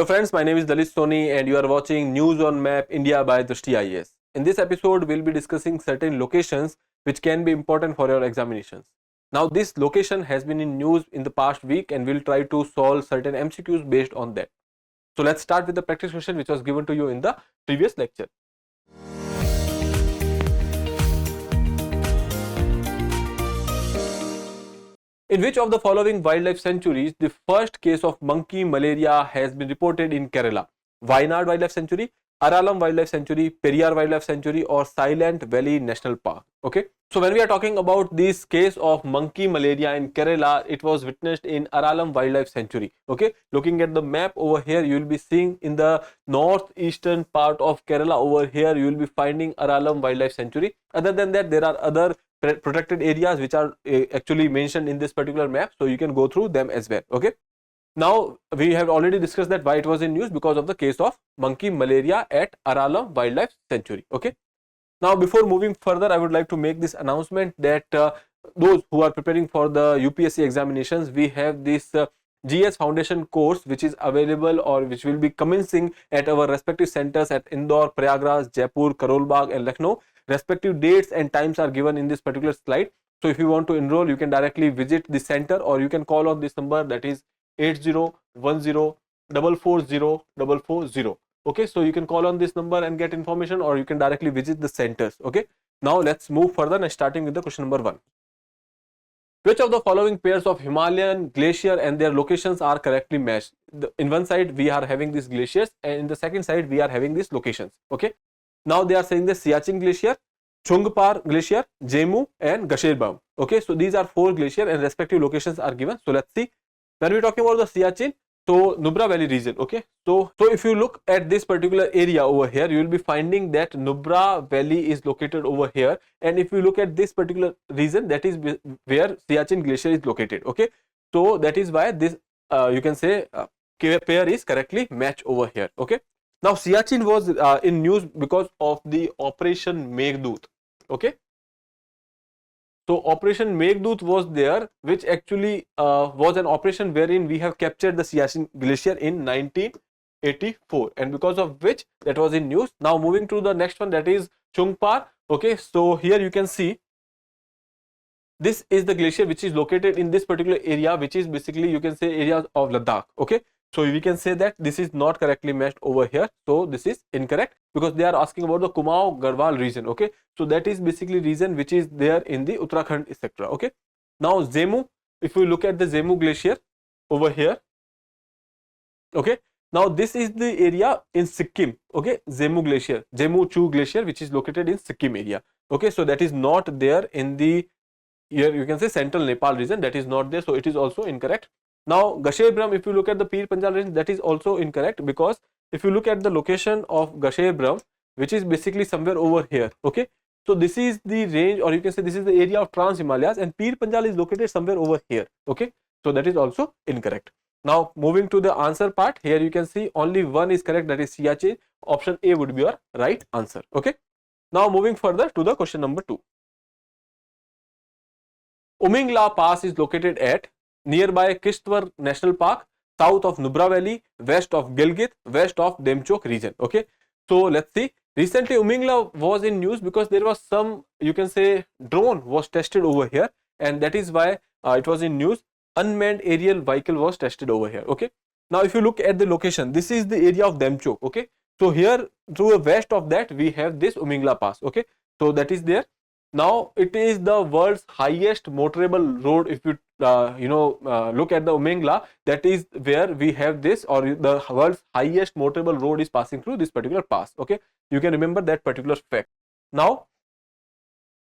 Hello friends, my name is Dalit Soni and you are watching News on Map India by Drishti IAS. In this episode, we'll be discussing certain locations which can be important for your examinations. Now this location has been in news in the past week and we'll try to solve certain MCQs based on that. So let's start with the practice question which was given to you in the previous lecture. In which of the following wildlife sanctuaries the first case of monkey malaria has been reported in Kerala? Wayanad Wildlife Sanctuary, Aralam Wildlife Sanctuary, Periyar Wildlife Sanctuary or Silent Valley National Park. Okay. So when we are talking about this case of monkey malaria in Kerala, it was witnessed in Aralam Wildlife Sanctuary. Okay. Looking at the map over here, you will be seeing in the northeastern part of Kerala over here, you will be finding Aralam Wildlife Sanctuary. Other than that, there are other protected areas which are actually mentioned in this particular map, so you can go through them as well. Okay. Now we have already discussed that why it was in news, because of the case of monkey malaria at Aralam Wildlife Sanctuary. Okay. Now before moving further, I would like to make this announcement that those who are preparing for the UPSC examinations, we have this GS Foundation course which is available or which will be commencing at our respective centers at Indore, Prayagraj, Jaipur, Karol Bagh and Lucknow. Respective dates and times are given in this particular slide. So if you want to enroll, you can directly visit the center or you can call on this number, that is 8010440440. Okay, so you can call on this number and get information, or you can directly visit the centers. Okay, now let's move further and starting with the question number 1. Which of the following pairs of Himalayan glacier and their locations are correctly matched? In one side we are having these glaciers and in the second side we are having these locations. Okay, now they are saying the Siachen glacier, Chungpar glacier, Jemu and Gasherbam. Okay, so these are 4 glaciers and respective locations are given. So let's see. When we're talking about the Siachen, so Nubra Valley region. Okay, so if you look at this particular area over here, you will be finding that Nubra Valley is located over here, and if you look at this particular region, that is where Siachen glacier is located. Okay, so that is why this you can say pair is correctly matched over here. Okay, now Siachen was in news because of the Operation Meghdut. Okay, so Operation Meghdut was there, which actually was an operation wherein we have captured the Siachen glacier in 1984, and because of which that was in news. Now moving to the next one, that is Chungpar. Okay, so here you can see this is the glacier which is located in this particular area, which is basically you can say areas of Ladakh. Okay, so we can say that this is not correctly matched over here, so this is incorrect because they are asking about the Kumaon Garhwal region. Okay, so that is basically region which is there in the Uttarakhand etc. Okay, now Jemu, if we look at the Jemu glacier over here, okay, now this is the area in Sikkim. Okay, Jemu glacier, Jemu Chu glacier, which is located in Sikkim area. Okay, so that is not there in the, here you can say central Nepal region, that is not there, so it is also incorrect. Now Gasherbram, if you look at the Pir Panjal region, that is also incorrect because if you look at the location of Gasherbram, which is basically somewhere over here. Okay, so this is the range, or you can say this is the area of Trans Himalayas, and Pir Panjal is located somewhere over here. Okay, so that is also incorrect. Now moving to the answer part, here you can see only one is correct, that is Siachen. Option A would be your right answer. Okay, now moving further to the question number 2. Umling Pass is located at nearby Kishtwar National Park, south of Nubra Valley, west of Gilgit, west of Demchok region. Okay, so let's see. Recently Umling was in news because there was some, you can say, drone was tested over here, and that is why it was in news. Unmanned aerial vehicle was tested over here. Okay, now if you look at the location, this is the area of Demchok. Okay, so here to the west of that we have this Umling Pass. Okay, so that is there. Now it is the world's highest motorable road. If you look at the Umling, that is where we have this, or the world's highest motorable road is passing through this particular pass. Okay, you can remember that particular fact. Now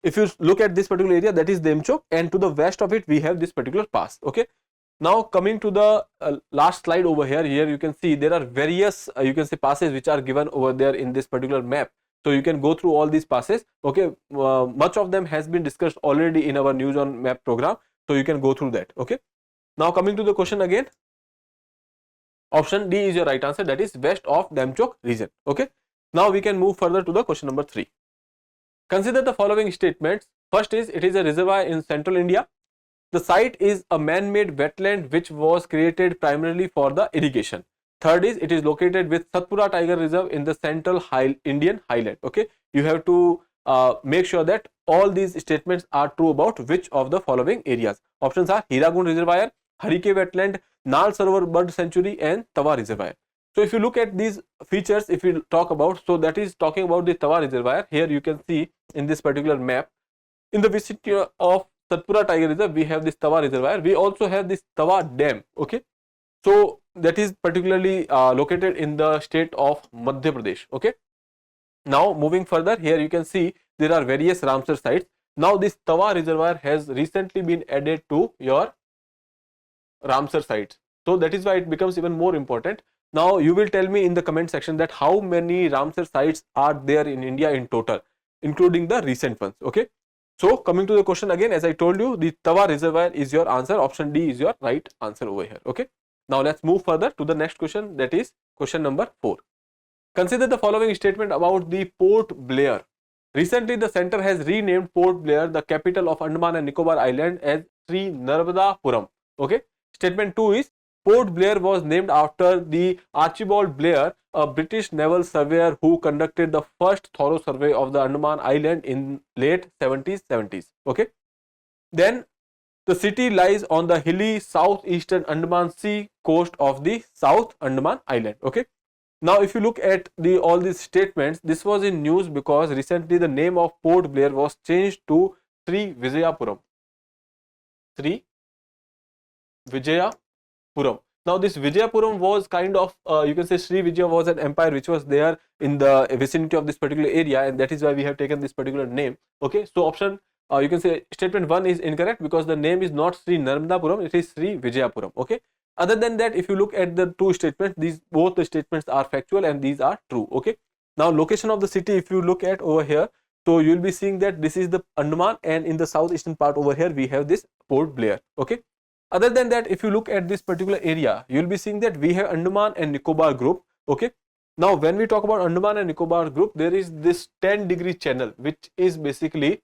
if you look at this particular area, that is Demchok, and to the west of it we have this particular pass. Okay, now coming to the last slide over here, you can see there are various you can say passes which are given over there in this particular map. So you can go through all these passes. Okay, much of them has been discussed already in our News on Map program, so you can go through that. Okay, now coming to the question again, option D is your right answer, that is west of Demchok region. Okay, now we can move further to the question number 3. Consider the following statements. First is, it is a reservoir in central India. The site is a man-made wetland which was created primarily for the irrigation. third is it is located with Satpura Tiger Reserve in the central Indian highland. Okay, you have to make sure that all these statements are true about which of the following areas. Options are Hiragund Reservoir, Harike Wetland, Nal Sarovar Bird Sanctuary, and Tawa Reservoir. So if you look at these features, if we talk about, so that is talking about the Tawa Reservoir. Here you can see in this particular map, in the vicinity of Satpura Tiger Reserve, we have this Tawa Reservoir. We also have this Tawa Dam. Okay, so that is particularly located in the state of Madhya Pradesh. Okay, now moving further, here you can see there are various Ramsar sites. Now this Tawa Reservoir has recently been added to your Ramsar sites, so that is why it becomes even more important. Now you will tell me in the comment section that how many Ramsar sites are there in India in total, including the recent ones. Okay, so coming to the question again, as I told you, the Tawa Reservoir is your answer. Option D is your right answer over here. Okay, now let's move further to the next question, that is question number 4. Consider the following statement about the Port Blair. Recently, the center has renamed Port Blair, the capital of Andaman and Nicobar Island, as Sri Narmadapuram. Okay. Statement 2 is Port Blair was named after the Archibald Blair, a British naval surveyor who conducted the first thorough survey of the Andaman Island in late 70s. Okay. Then the city lies on the hilly southeastern Andaman Sea coast of the South Andaman Island. Okay. Now, if you look at all these statements, this was in news because recently the name of Port Blair was changed to Sri Vijayapuram. Sri Vijayapuram. Now, this Vijayapuram was kind of, you can say Sri Vijaya was an empire which was there in the vicinity of this particular area, and that is why we have taken this particular name. Okay, so option, you can say statement 1 is incorrect because the name is not Sri Narmadapuram, it is Sri Vijayapuram. Okay. Other than that, if you look at the two statements, both the statements are factual and these are true. Okay. Now, location of the city, if you look at over here, so you will be seeing that this is the Andaman, and in the southeastern part over here we have this Port Blair. Okay. Other than that, if you look at this particular area, you will be seeing that we have Andaman and Nicobar group. Okay. Now, when we talk about Andaman and Nicobar group, there is this 10-degree channel which is basically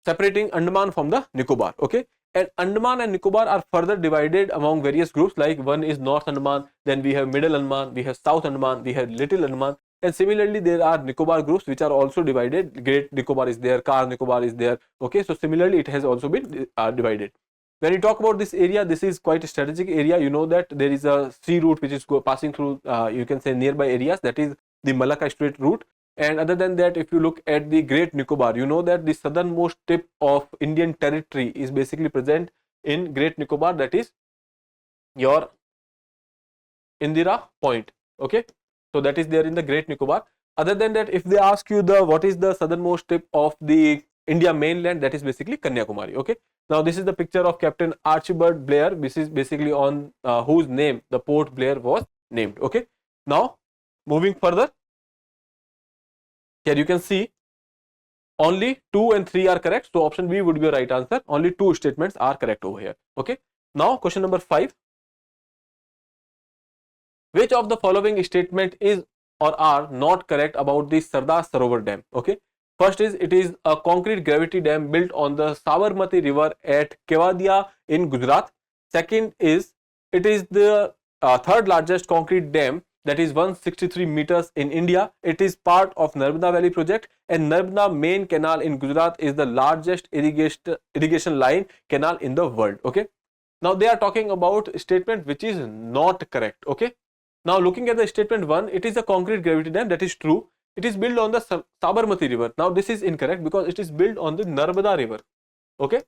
separating Andaman from the Nicobar. Okay. And Andaman and Nicobar are further divided among various groups, like one is North Andaman, then we have Middle Andaman, we have South Andaman, we have Little Andaman, and similarly there are Nicobar groups which are also divided. Great Nicobar is there, Car Nicobar is there. Okay, so similarly it has also been divided. When you talk about this area, this is quite a strategic area. You know that there is a sea route which is passing through, you can say, nearby areas, that is the Malacca Strait route. And other than that, if you look at the Great Nicobar, you know that the southernmost tip of Indian territory is basically present in Great Nicobar, that is your Indira Point. Okay, so that is there in the Great Nicobar. Other than that, if they ask you what is the southernmost tip of the India mainland, that is basically Kanyakumari. Okay, now this is the picture of Captain Archibald Blair. This is basically on whose name the Port Blair was named. Okay, now moving further, here you can see only 2 and 3 are correct. So option B would be a right answer. Only 2 statements are correct over here. Okay. Now question number 5. Which of the following statement is or are not correct about the Sardar Sarovar Dam? Okay. First is it is a concrete gravity dam built on the Sabarmati river at Kevadia in Gujarat. Second is it is the third largest concrete dam, that is 163 meters in India. It is part of Narmada Valley project, and Narmada main canal in Gujarat is the largest irrigation line canal in the world. Okay. Now they are talking about statement which is not correct. Okay. Now looking at the statement 1, it is a concrete gravity dam, that is true. It is built on the Sabarmati river. Now this is incorrect because it is built on the Narmada river. Okay.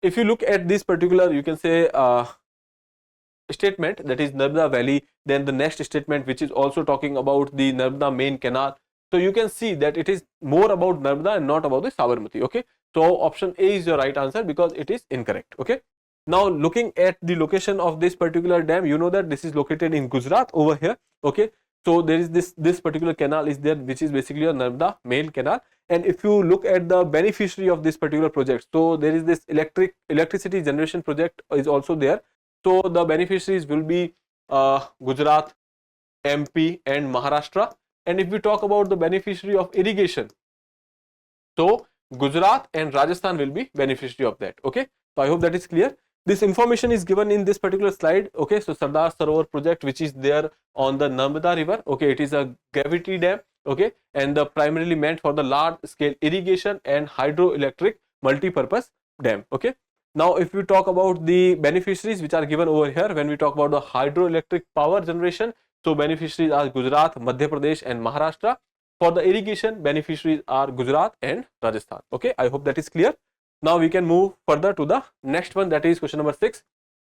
If you look at this particular, you can say statement, that is Narmada Valley, then the next statement which is also talking about the Narmada main canal. So you can see that it is more about Narmada and not about the Sabarmati. Okay. So option A is your right answer because it is incorrect. Okay. Now looking at the location of this particular dam, you know that this is located in Gujarat over here. Okay. So there is this particular canal is there which is basically a Narmada main canal. And if you look at the beneficiary of this particular project, so there is this electricity generation project is also there. So the beneficiaries will be Gujarat, MP and Maharashtra. And if we talk about the beneficiary of irrigation, so Gujarat and Rajasthan will be beneficiary of that. Okay. So I hope that is clear. This information is given in this particular slide. Okay, so Sardar Sarovar project, which is there on the Nubra river. Okay, it is a gravity dam. Okay, and the primarily meant for the large scale irrigation and hydroelectric multi-purpose dam. Okay, now if we talk about the beneficiaries which are given over here, when we talk about the hydroelectric power generation, so beneficiaries are Gujarat, Madhya Pradesh and Maharashtra. For the irrigation, beneficiaries are Gujarat and Rajasthan. Okay, I hope that is clear. Now we can move further to the next one, that is question number 6.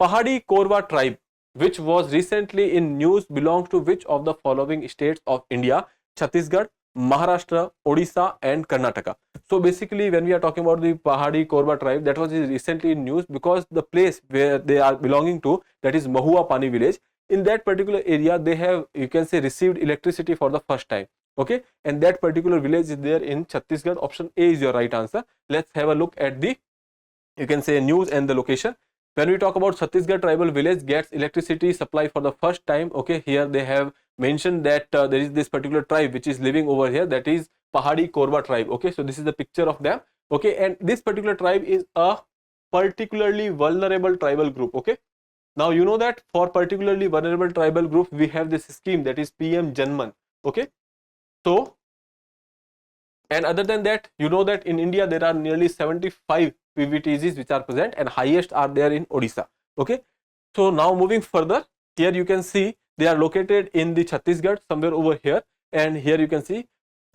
Pahari Korwa tribe, which was recently in news, belongs to which of the following states of India? Chhattisgarh, Maharashtra, Odisha and Karnataka. So basically when we are talking about the Pahari Korwa tribe, that was recently in news because the place where they are belonging to, that is Mahua Pani village, in that particular area they have, you can say, received electricity for the first time. Okay, and that particular village is there in Chhattisgarh. Option A is your right answer. Let's have a look at the, you can say, news and the location. When we talk about Chhattisgarh tribal village gets electricity supply for the first time, okay, here they have mentioned that there is this particular tribe which is living over here, that is Pahari Korwa tribe. Okay, so this is the picture of them. Okay, and this particular tribe is a particularly vulnerable tribal group. Okay, now you know that for particularly vulnerable tribal group we have this scheme, that is PM Janman. Okay, so, and other than that, you know that in India there are nearly 75 PVTGs which are present, and highest are there in Odisha. Okay, so now moving further, here you can see they are located in the Chhattisgarh, somewhere over here, and here you can see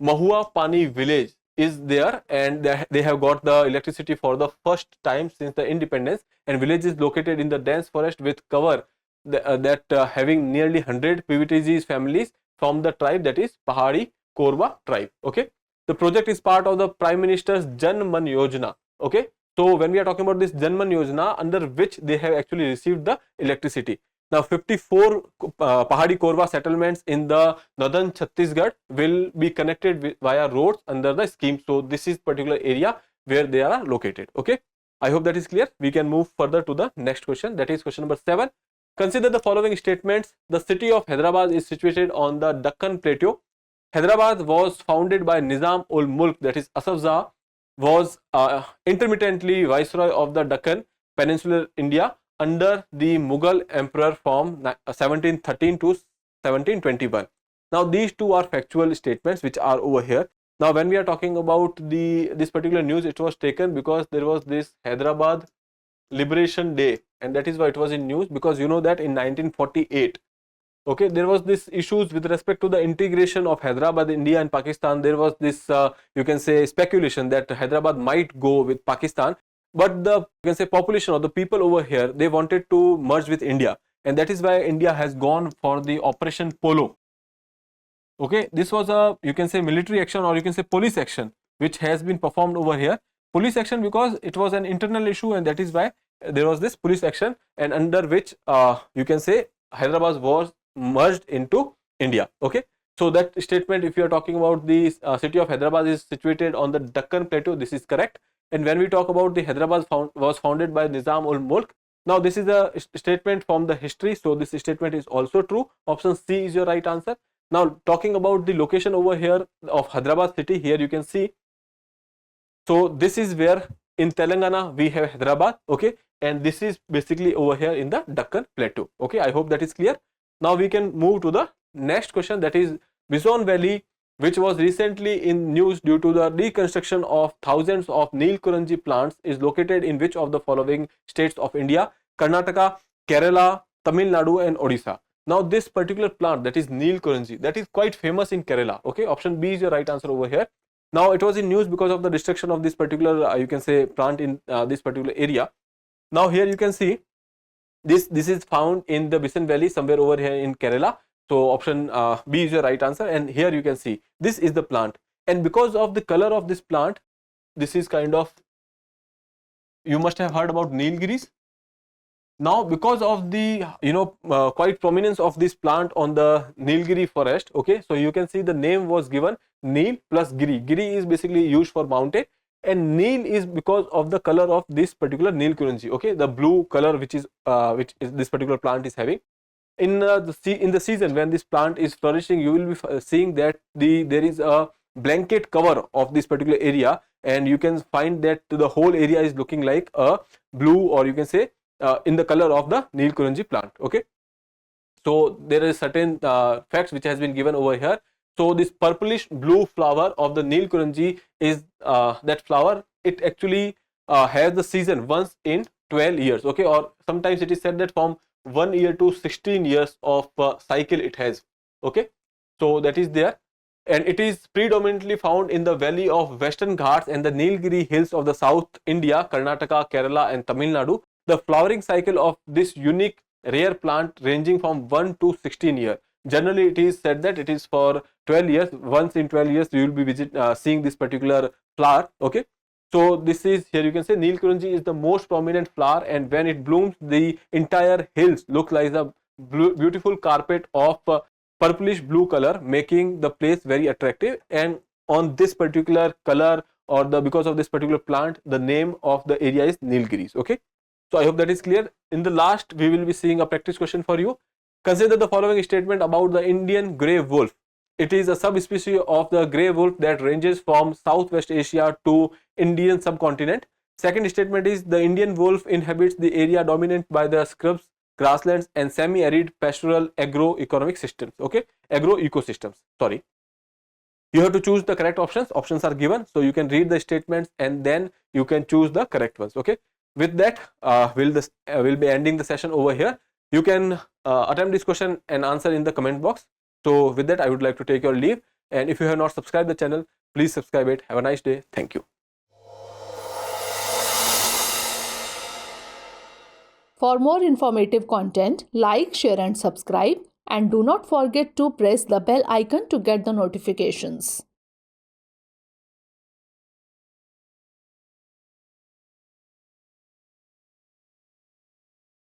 Mahua Pani village is there, and they have got the electricity for the first time since the independence, and village is located in the dense forest with cover that having nearly 100 PVTGs families from the tribe, that is Pahari Korwa tribe. Okay, the project is part of the Prime Minister's Jan Man Yojana. Okay, so when we are talking about this Jan Man Yojana, under which they have actually received the electricity. Now 54 Pahari Korwa settlements in the northern Chhattisgarh will be connected via roads under the scheme. So this is particular area where they are located. Okay, I hope that is clear. We can move further to the next question, that is question number 7. Consider the following statements. The city of Hyderabad is situated on the Deccan Plateau. Hyderabad was founded by Nizam ul Mulk, that is Asaf Jah, was intermittently viceroy of the Deccan Peninsular India under the Mughal emperor from 1713 to 1721. Now these two are factual statements which are over here. Now when we are talking about this particular news, it was taken because there was this Hyderabad Liberation Day, and that is why it was in news, because you know that in 1948, okay, there was this issues with respect to the integration of Hyderabad, India and Pakistan. There was this you can say speculation that Hyderabad might go with Pakistan, but the, you can say, population or the people over here, they wanted to merge with India, and that is why India has gone for the Operation Polo. Okay, this was a, you can say, military action, or you can say police action, which has been performed over here. Police action because it was an internal issue, and that is why there was this police action, and under which you can say Hyderabad was merged into India. Okay, so that statement, if you are talking about the city of Hyderabad is situated on the Deccan Plateau, this is correct. And when we talk about the Hyderabad was founded by Nizam ul Mulk, now this is a statement from the history, so this statement is also true. Option C is your right answer. Now talking about the location over here of Hyderabad city, here you can see, so this is where in Telangana we have Hyderabad. Okay, and this is basically over here in the Deccan Plateau. Okay, I hope that is clear. Now we can move to the next question, that is Bison Valley, which was recently in news due to the reconstruction of thousands of Neelkuranji plants, is located in which of the following states of India? Karnataka, Kerala, Tamil Nadu and Odisha. Now this particular plant, that is Neelkuranji, that is quite famous in Kerala. Okay, option B is your right answer over here. Now it was in news because of the destruction of this particular you can say plant in this particular area. Now here you can see this is found in the Bison Valley, somewhere over here in Kerala. So option B is your right answer, and here you can see this is the plant, and because of the color of this plant, this is kind of, you must have heard about Nilgiris. Now because of the quite prominence of this plant on the Nilgiri forest, okay, so you can see the name was given Nil plus Giri. Giri is basically used for mountain, and Nil is because of the color of this particular Neelkuranji. Okay, the blue color which is this particular plant is having. In the season when this plant is flourishing, you will be seeing that there is a blanket cover of this particular area, and you can find that the whole area is looking like a blue, or you can say in the color of the Nilkuranji plant. Okay, so there is certain facts which has been given over here. So this purplish blue flower of the Nilkuranji is that flower. It actually has the season once in 12 years. Okay, or sometimes it is said that from 1 year to 16 years of cycle it has. Okay, so that is there, and it is predominantly found in the valley of Western Ghats and the Nilgiri hills of the South India, Karnataka, Kerala, and Tamil Nadu. The flowering cycle of this unique rare plant ranging from 1 to 16 years. Generally, it is said that it is for 12 years. Once in 12 years, you will be seeing this particular flower. Okay, so this is, here you can say, Nilkuranji is the most prominent flower, and when it blooms, the entire hills look like a beautiful carpet of purplish blue color, making the place very attractive. And on this particular color, or the because of this particular plant, the name of the area is Nilgiris. Okay, so I hope that is clear. In the last, we will be seeing a practice question for you. Consider the following statement about the Indian grey wolf. It is a subspecies of the grey wolf that ranges from Southwest Asia to Indian subcontinent. Second statement is the Indian wolf inhabits the area dominated by the scrubs, grasslands, and semi-arid pastoral agroeconomic systems. Okay, agroecosystems. Sorry. You have to choose the correct options. Options are given, so you can read the statements and then you can choose the correct ones. Okay. With that, we'll be ending the session over here. You can attempt this question and answer in the comment box. So with that, I would like to take your leave. And if you have not subscribed the channel, please subscribe it. Have a nice day. Thank you. For more informative content, like, share and subscribe, and do not forget to press the bell icon to get the notifications.